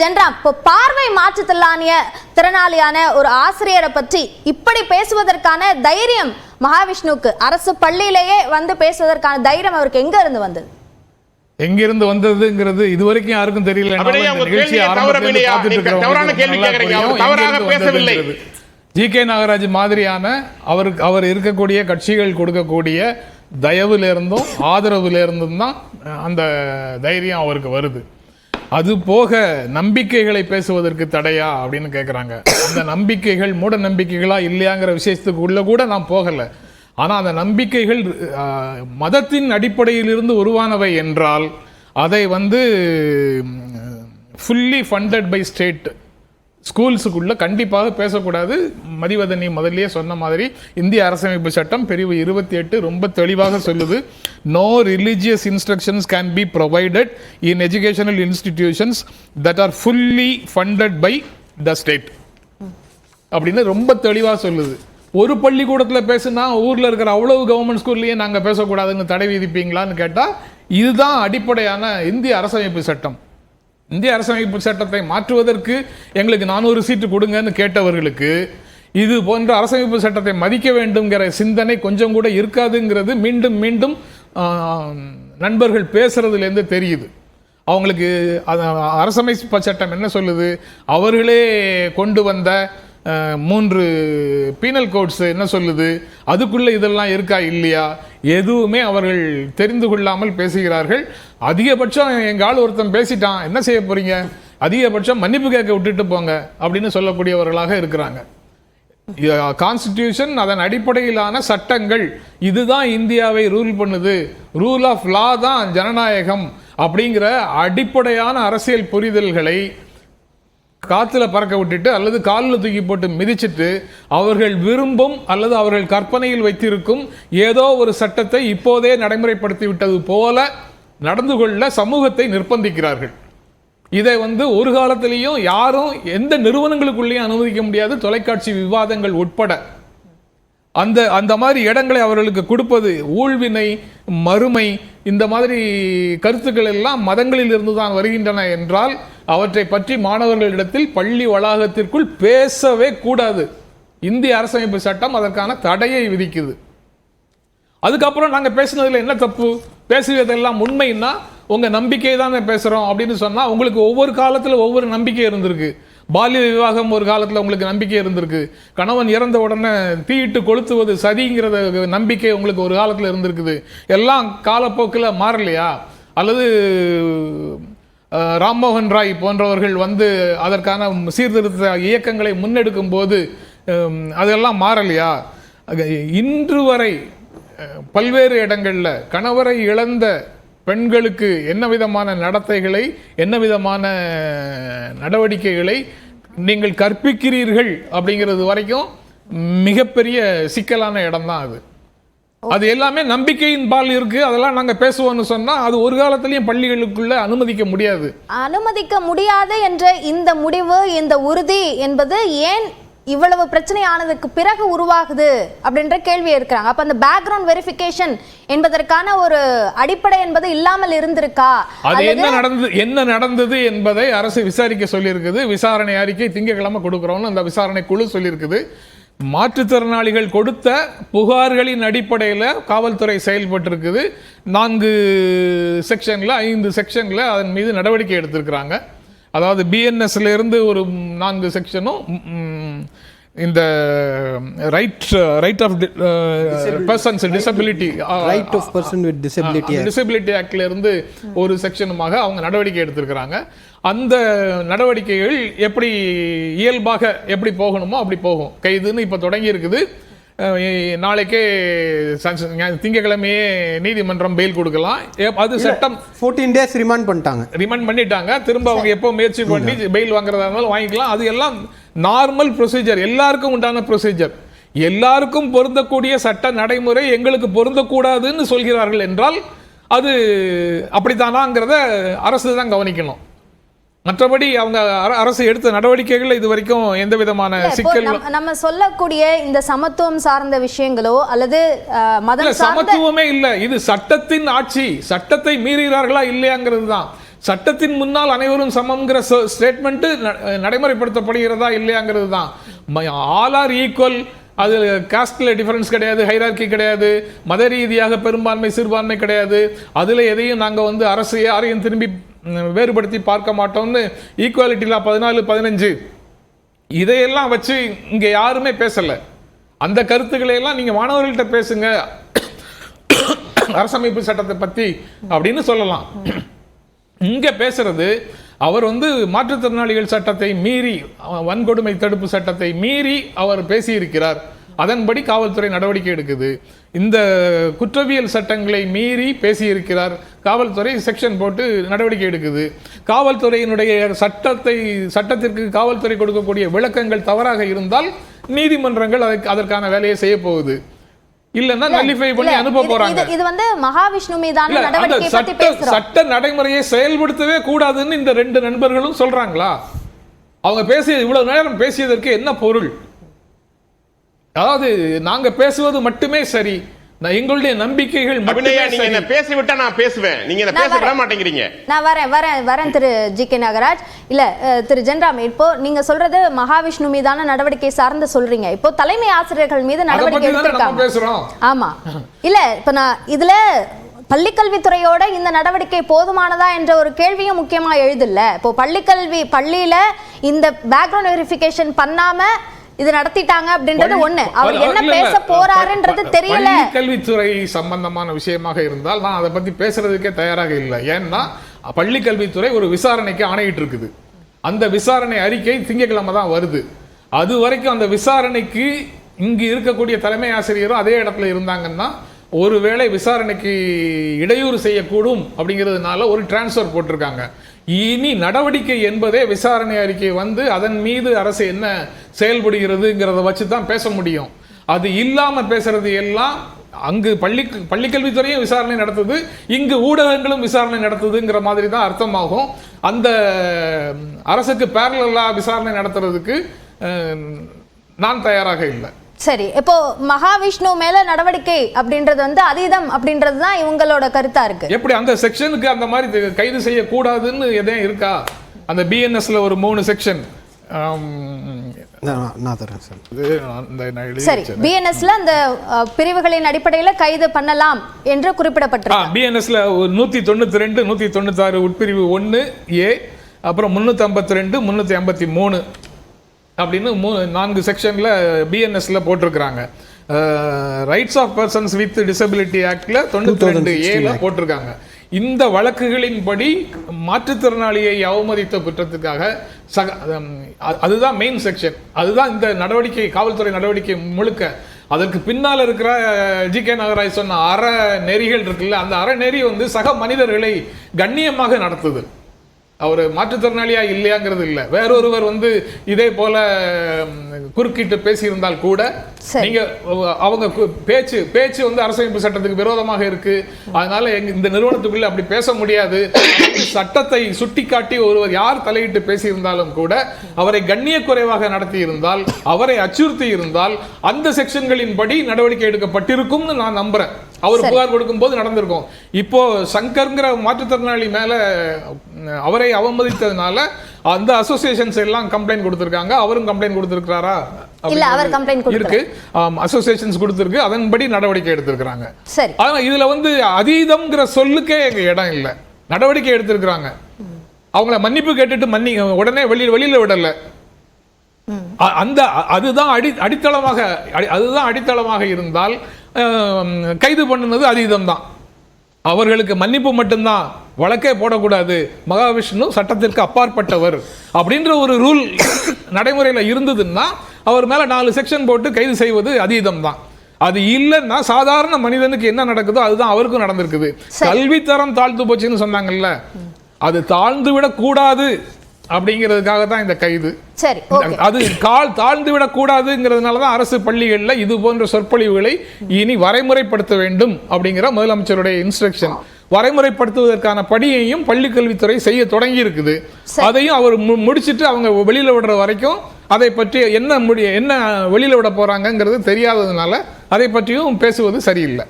ஜென்ரா, இப்போ பார்வை திறனாளியான ஒரு ஆசிரியரை பற்றி இப்படி பேசுவதற்கான தைரியம் மகாவிஷ்ணுவுக்கு, அரசு பள்ளியிலேயே வந்து பேசுவதற்கான தைரியம் அவருக்கு எங்க இருந்து வந்தது? எங்கிருந்து வந்ததுங்கிறது இதுவரைக்கும் யாருக்கும் தெரியல. ஜி.கே. நாகராஜ் மாதிரியான அவர் இருக்கக்கூடிய கட்சிகள் கொடுக்கக்கூடிய தயவுல இருந்தும் ஆதரவுல இருந்தும் தான் அந்த தைரியம் அவருக்கு வருது. அது போக நம்பிக்கைகளை பேசுவதற்கு தடையா அப்படின்னு கேட்குறாங்க. அந்த நம்பிக்கைகள் மூட நம்பிக்கைகளா இல்லையாங்கிற விஷயத்துக்கு உள்ள கூட நான் போகலை. ஆனால் அந்த நம்பிக்கைகள் மதத்தின் அடிப்படையில் இருந்து உருவானவை என்றால் அதை வந்து ஃபுல்லி ஃபண்டட் பை ஸ்டேட் ஸ்கூல்ஸுக்குள்ள கண்டிப்பாக பேசக்கூடாது. மதிவதனி முதல்லயே சொன்ன மாதிரி இந்திய அரசமைப்பு சட்டம் பிரிவு 28 ரொம்ப தெளிவாக சொல்லுது, no religious instructions can be provided in educational institutions that are fully funded by the state அப்படின்னு ரொம்ப தெளிவாக சொல்லுது. ஒரு பள்ளிக்கூடத்தில் பேசுனா ஊரில் இருக்கிற அவ்வளவு கவர்மெண்ட் ஸ்கூல்லையே நாங்கள் பேசக்கூடாதுன்னு தடை விதிப்பீங்களான்னு கேட்டால் இதுதான் அடிப்படையான இந்திய அரசமைப்பு சட்டம். இந்திய அரசமைப்பு சட்டத்தை மாற்றுவதற்கு எங்களுக்கு 400 சீட்டு கொடுங்கன்னு கேட்டவர்களுக்கு இது போன்ற அரசமைப்பு சட்டத்தை மதிக்க வேண்டும்ங்கிற சிந்தனை கொஞ்சம் கூட இருக்காதுங்கிறது மீண்டும் மீண்டும் நண்பர்கள் பேசுறதுலேருந்து தெரியுது. அவங்களுக்கு அரசமைப்பு சட்டம் என்ன சொல்லுது, அவர்களே கொண்டு வந்த 3 பீனல் கோட்ஸ் என்ன சொல்லுது, அதுக்குள்ள இதெல்லாம் இருக்கா இல்லையா, எதுவுமே அவர்கள் தெரிந்து கொள்ளாமல் பேசுகிறார்கள். அதிகபட்சம் எங்க ஆள் ஒருத்தன் பேசிட்டான், என்ன செய்ய போறீங்க, அதிகபட்சம் மன்னிப்பு கேட்க விட்டுட்டு போங்க அப்படின்னு சொல்லக்கூடியவர்களாக இருக்கிறாங்க. கான்ஸ்டிடியூஷன், அதன் அடிப்படையிலான சட்டங்கள், இதுதான் இந்தியாவை ரூல் பண்ணுது, ரூல் ஆஃப் லா தான் ஜனநாயகம் அப்படிங்கிற அடிப்படையான அரசியல் புரிதல்களை காத்துல பறக்க விட்டுட்டு அல்லது காலில் தூக்கி போட்டு மிதிச்சிட்டு அவர்கள் விரும்பும் அல்லது அவர்கள் கற்பனையில் வைத்திருக்கும் ஏதோ ஒரு சட்டத்தை இப்போதே நடைமுறைப்படுத்தி விட்டது போல நடந்து கொள்ள சமூகத்தை நிர்பந்திக்கிறார்கள். இதை வந்து ஒரு காலத்திலையும் யாரும் எந்த நிறுவனங்களுக்குள்ளேயும் அனுமதிக்க முடியாது, தொலைக்காட்சி விவாதங்கள் உட்பட. அந்த மாதிரி இடங்களை அவர்களுக்கு கொடுப்பது ஊழ்வினை, மறுமை, இந்த மாதிரி கருத்துக்கள் எல்லாம் மதங்களில் இருந்து தான் வருகின்றன என்றால் அவற்றை பற்றி மாணவர்களிடத்தில் பள்ளி வளாகத்திற்குள் பேசவே கூடாது. இந்திய அரசமைப்பு சட்டம் அதற்கான தடையை விதிக்குது. அதுக்கப்புறம் நாங்கள் பேசுனதுல என்ன தப்பு, பேசுவதெல்லாம் உண்மைன்னா உங்க நம்பிக்கை தானே பேசுறோம் அப்படின்னு சொன்னா உங்களுக்கு ஒவ்வொரு காலத்துல ஒவ்வொரு நம்பிக்கை இருந்திருக்கு. பால்ய விவாகம் ஒரு காலத்துல உங்களுக்கு நம்பிக்கை இருந்திருக்கு, கணவன் இறந்த உடனே தீயிட்டு கொளுத்துவது சதிங்கிறத நம்பிக்கை உங்களுக்கு ஒரு காலத்துல இருந்திருக்குது. எல்லாம் காலப்போக்கில் மாறலையா? அல்லது ராம்மோகன் ராய் போன்றவர்கள் வந்து அதற்கான சீர்திருத்த இயக்கங்களை முன்னெடுக்கும் போது அதெல்லாம் மாறலையா? இன்று வரை பல்வேறு இடங்கள்ல கணவரை இழந்த பெண்களுக்கு என்ன விதமான நடத்தைகளை, என்ன விதமான நடவடிக்கைகளை நீங்கள் கற்பிக்கிறீர்கள் அப்படிங்கிறது வரைக்கும் மிகப்பெரிய சிக்கலான இடம் தான் அது. அது எல்லாமே நம்பிக்கையின் பால் இருக்கு. அதெல்லாம் நாங்க பேசுவோம்னு சொன்னா அது ஒரு காலத்திலயும் பள்ளிகளுக்குள்ள அனுமதிக்க முடியாது என்ற இந்த முடிவு, இந்த உறுதி என்பது ஏன் இவ்வளவு பிரச்சனை ஆனதுக்கு பிறகு உருவாகுது அப்படின்ற கேள்வி இருக்கிறாங்க. அப்ப அந்த பேக்ரவுண்ட் வெரிஃபிகேஷன் என்பதற்கான ஒரு அடிப்படை என்பது இல்லாமல் இருந்திருக்கா? அது என்ன நடந்தது என்பதை அரசு விசாரிக்க சொல்லியிருக்குது. விசாரணை அறிக்கை திங்கட்கிழமை கொடுக்கிறோம்னு அந்த விசாரணை குழு சொல்லியிருக்குது. மாற்றுத்திறனாளிகள் கொடுத்த புகார்களின் அடிப்படையில் காவல்துறை செயல்பட்டிருக்குது. 4 செக்ஷன்ல 5 செக்ஷன்ல அதன் மீது நடவடிக்கை எடுத்திருக்கிறாங்க. அதாவது பிஎன்எஸ்ல இருந்து ஒரு 4 செக்ஷனும், இந்த ரைட் ஆஃப் பர்சன்ஸ் டிசபிலிட்டி ஆக்ட்ல இருந்து ஒரு செக்ஷனுமாக அவங்க நடவடிக்கை எடுத்திருக்கிறாங்க. அந்த நடவடிக்கைகள் எப்படி இயல்பாக எப்படி போகணுமோ அப்படி போகும். கைதுன்னு இப்ப தொடங்கி இருக்குது. நாளைக்கே திங்கக்கிழமையே நீதிமன்றம் பெயில் கொடுக்கலாம். அது சட்டம் 14 days ரிமாண்ட் பண்ணிட்டாங்க. திரும்ப அவங்க எப்போ முயற்சி பண்ணி பெயில் வாங்குறதா இருந்தாலும் வாங்கிக்கலாம். அது எல்லாம் நார்மல் ப்ரொசீஜர், எல்லாருக்கும் உண்டான ப்ரொசீஜர். எல்லாருக்கும் பொருந்தக்கூடிய சட்ட நடைமுறை எங்களுக்கு பொருந்தக்கூடாதுன்னு சொல்கிறார்கள் என்றால் அது அப்படித்தானாங்கிறத அரசு தான் கவனிக்கணும். மற்றபடி அவங்க அரசு எடுத்த நடவடிக்கைகள் இது வரைக்கும் எந்த விதமான சிக்கல், நம்ம சொல்லக்கூடிய இந்த சமத்துவம் சார்ந்த விஷயங்களோ அல்லது சமத்துவமே இல்ல. இது சட்டத்தின் ஆட்சி, சட்டத்தை மீறுகிறார்களா இல்லையாங்கிறது தான். சட்டத்தின் முன்னால் அனைவரும் சமம்ங்கிற ஸ்டேட்மெண்ட் நடைமுறைப்படுத்தப்படுகிறதா இல்லையாங்கிறது தான். ஆல் ஆர் ஈக்குவல், அது காஸ்ட்ல டிஃபரன்ஸ் கிடையாது, ஹைரார்கி கிடையாது, மத ரீதியாக பெரும்பான்மை சிறுபான்மை கிடையாது, அதுல எதையும் நாங்க அரசு யாரையும் திரும்பி வேறுபடுத்தி பார்க்க மாட்டோம்னு ஈக்குவாலிட்டி லா 14-15 இதையெல்லாம் வச்சு இங்க யாருமே பேசல. அந்த கருத்துக்களை எல்லாம் நீங்க மாணவர்கள்ட்ட பேசுங்க அரசமைப்பு சட்டத்தை பத்தி அப்படின்னு சொல்லலாம். இங்க பேசுறது அவர் மாற்றுத்திறனாளிகள் சட்டத்தை மீறி, வன்கொடுமை தடுப்பு சட்டத்தை மீறி அவர் பேசியிருக்கிறார். அதன்படி காவல்துறை நடவடிக்கை எடுக்குது. இந்த குற்றவியல் சட்டங்களை மீறி பேசியிருக்கிறார், காவல்துறை செக்ஷன் போட்டு நடவடிக்கை எடுக்குது. காவல்துறையினுடைய சட்டத்திற்கு காவல்துறை கொடுக்கக்கூடிய விளக்கங்கள் தவறாக இருந்தால் நீதிமன்றங்கள் அதற்கான வேலையை செய்ய போகுது. இல்லன்னா நலிஃபை பண்ணி அனுப்ப போறாங்க. இது மகாவிஷ்ணு மீதான நடவடிக்கை பத்தி பேசுறோம். சட்ட நடைமுறையை செயல்படுத்தவே கூடாதுன்னு இந்த 2 நண்பர்களும் சொல்றாங்களா? அவங்க இவ்வளவு நேரம் பேசியதற்கு என்ன பொருள்? அதாவது நாங்க பேசுவது மட்டுமே சரி, எங்களுடைய நம்பிக்கைகள் நீங்க பேசி விட்டா நான் பேசுவேன், நீங்க என்ன பேச விட மாட்டேங்கிறீங்க. நான் வரேன் திரு ஜி.கே. நாகராஜ். இல்ல திரு ஜென்ராம், இப்போ நீங்க சொல்றது மகாவிஷ்ணு மீதான நடவடிக்கை சார்ந்து சொல்றீங்க. இப்போ தலைமை ஆசிரியர்கள் மீது நடவடிக்கை எடுத்திருக்காங்க. ஆமா, இல்ல இப்ப நான் இதுல பள்ளிக்கல்வித்துறையோட இந்த நடவடிக்கை போதுமானதா என்ற ஒரு கேள்வியும் முக்கியமா எழுதில்ல. இப்போ பள்ளியில இந்த பேக்ரவுண்ட் வெரிஃபிகேஷன் பண்ணாம இது நடத்திட்டாங்க அப்படின்றது ஒண்ணு. அவர் என்ன பேச போறாருன்றது தெரியல. கல்வித்துறை சம்பந்தமான விஷயமாக இருந்தால் நான் அதை பத்தி பேசுறதுக்கே தயாராக இல்லை. ஏன்னா பள்ளிக்கல்வித்துறை ஒரு விசாரணைக்கு ஆணையிட்டு இருக்குது. அந்த விசாரணை அறிக்கை திங்கட்கிழமை தான் வருது. அது வரைக்கும் அந்த விசாரணைக்கு இங்கு இருக்கக்கூடிய தலைமை ஆசிரியரும் அதே இடத்துல இருந்தாங்கன்னா ஒருவேளை விசாரணைக்கு இடையூறு செய்யக்கூடும் அப்படிங்கிறதுனால ஒரு டிரான்ஸ்ஃபர் போட்டிருக்காங்க. இனி நடவடிக்கை என்பதே விசாரணை அறிக்கை அதன் மீது அரசு என்ன செயல்படுகிறதுங்கிறத வச்சு தான் பேச முடியும். அது இல்லாம பேசுறது எல்லாம் அங்கு பள்ளிக்கல்வித்துறையும் விசாரணை நடத்துது, இங்கு ஊடகங்களும் விசாரணை நடத்துதுங்கிற மாதிரி தான் அர்த்தமாகும். அந்த அரசுக்கு பேரலலா விசாரணை நடத்துறதுக்கு நான் தயாராக இல்லை. சரி, இப்போ மகாவிஷ்ணு மேல நடவடிக்கை அப்படின்றது அதீதம் அப்படின்றது தான் இவங்களோட கருத்தா இருக்கு. எப்படி அந்த செக்ஷனுக்கு அந்த மாதிரி கைது செய்ய கூடாதுன்னு எதையும் இருக்கா? அந்த பிஎன்எஸ்ல ஒரு 3 செக்ஷன் சரி, பிஎன்எஸ்ல அந்த பிரிவுகளின் அடிப்படையில் கைது பண்ணலாம் என்று குறிப்பிடப்பட்டிருக்கு. பிஎன்எஸ்ல 192 196 உட்பிரிவு 1A, அப்புறம் 352 353 அப்படின்னு 4 செக்ஷன்ல பிஎன்எஸ்ல போட்டிருக்கிறாங்க. Rights of persons with disability ஆக்ட்ல 92A போட்டிருக்காங்க. இந்த வழக்குகளின்படி மாற்றுத்திறனாளியை அவமதித்த குற்றத்துக்காக அதுதான் மெயின் செக்ஷன். அதுதான் இந்த நடவடிக்கை, காவல்துறை நடவடிக்கை முழுக்க. அதற்கு பின்னால் இருக்கிற ஜி.கே. நாகராஜ் சொன்ன அறநெறிகள் இருக்குல்ல, அந்த அறநெறி சக மனிதர்களை கண்ணியமாக நடத்துது. அவர் மாற்றுத்திறனாளியா இல்லையாங்கிறது இல்லை. வேறொருவர் இதே போல குறுக்கிட்டு பேசியிருந்தால் கூட நீங்க அவங்க பேச்சு அரசமைப்பு சட்டத்துக்கு விரோதமாக இருக்கு, அதனால இந்த நிறுவனத்துக்குள்ள அப்படி பேச முடியாது, சட்டத்தை சுட்டிக்காட்டி ஒருவர் யார் தலையிட்டு பேசியிருந்தாலும் கூட அவரை கண்ணிய குறைவாக நடத்தி இருந்தால், அவரை அச்சுறுத்தி இருந்தால் அந்த செக்ஷன்களின் படி நடவடிக்கை எடுக்கப்பட்டிருக்கும்னு நான் நம்புறேன். அவர் புகார் கொடுக்கும் போது நடந்திருக்கும். இப்போ சங்கர்ங்கிற மாற்றுத்திறனாளி மேல அவரை அவமதித்ததுனால அந்த அசோசியேஷன்ஸ் எல்லாம் கம்ப்ளைண்ட் கொடுத்திருக்காங்க. அவரும் கம்ப்ளைண்ட் கொடுத்திருக்காரா? இல்ல, அவர் கம்ப்ளைண்ட் இருக்கு, அசோசியேஷன்ஸ் கொடுத்திருக்கு, அதன்படி நடவடிக்கை எடுத்திருக்காங்க. சரி, ஆனா இதுல அதீதம்ங்கிற சொல்லுக்கே எங்க இடம் இல்ல. நடவடிக்கை எடுத்திருக்காங்க, அவங்கள மன்னிப்பு கேட்டுட்டு உடனே வெளியில விடல. அந்த அதுதான் அடித்தளமாக இருந்தால் கைது பண்ணுனது அதீதம் தான். அவர்களுக்கு மன்னிப்பு மட்டும்தான், வழக்கே போடக்கூடாது, மகாவிஷ்ணு சட்டத்திற்கு அப்பாற்பட்டவர் அப்படின்ற ஒரு ரூல் நடைமுறையில் இருந்ததுன்னா அவர் மேல 4 செக்ஷன் போட்டு கைது செய்வது அதீதம் தான். அது இல்லைன்னா சாதாரண மனிதனுக்கு என்ன நடக்குதோ அதுதான் அவருக்கும் நடந்திருக்குது. கல்வித்தரம் தாழ்ந்து போச்சுன்னு சொன்னாங்கல்ல, அது தாழ்ந்து விடக் கூடாது அப்படிங்கிறதுக்காக தான் இந்த கைது. சரி, அது தாழ்ந்து விடக் கூடாதுங்கிறதுனால தான் அரசு பள்ளிகளில் இது போன்ற சொற்பொழிவுகளை இனி வரைமுறைப்படுத்த வேண்டும் அப்படிங்கிற முதலமைச்சருடைய இன்ஸ்ட்ரக்ஷன். வரைமுறைப்படுத்துவதற்கான படியையும் பள்ளி கல்வித்துறை செய்ய தொடங்கி இருக்குது. அதையும் அவர் முடிச்சிட்டு அவங்க வெளியில விடுற வரைக்கும் அதை பற்றி என்ன வெளியில விட போறாங்கிறது தெரியாததுனால அதை பற்றியும் பேசுவது சரியில்லை.